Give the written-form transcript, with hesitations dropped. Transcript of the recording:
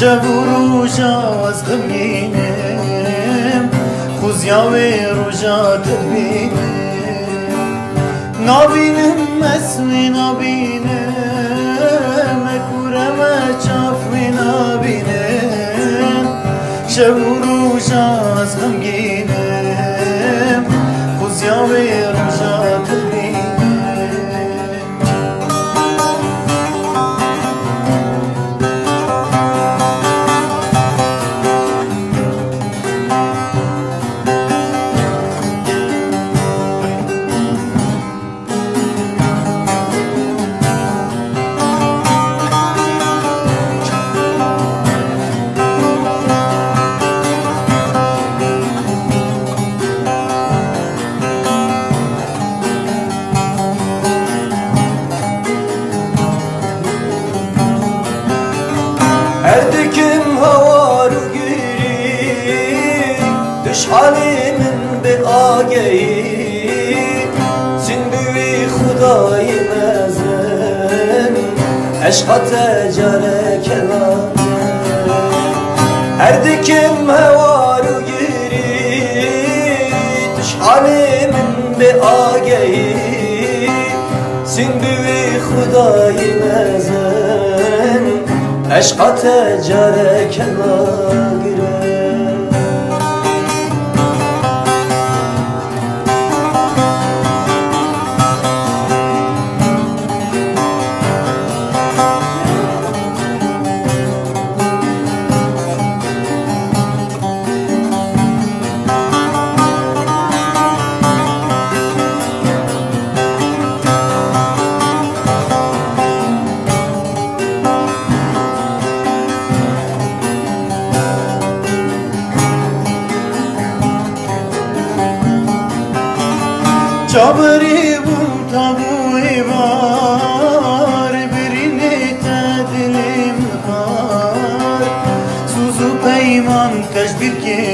شب و روزا از غمگینم خوزیاوی روزا تبینم نابینم اسمی نابینم مکورم چافمی نابینم شب و روزا از غمگینم خوزیاوی روزا تبینم Erdikim havaru giri Düş halimin be ageyi Sinbüvi Hudayi mezen Eşka tecale kelam Erdikim havaru giri Düş halimin be ageyi Sinbüvi Hudayi mezen Eşka tecare kenagire Çabri bu tabu var birini tedilim var Suzu peyman teşbir ki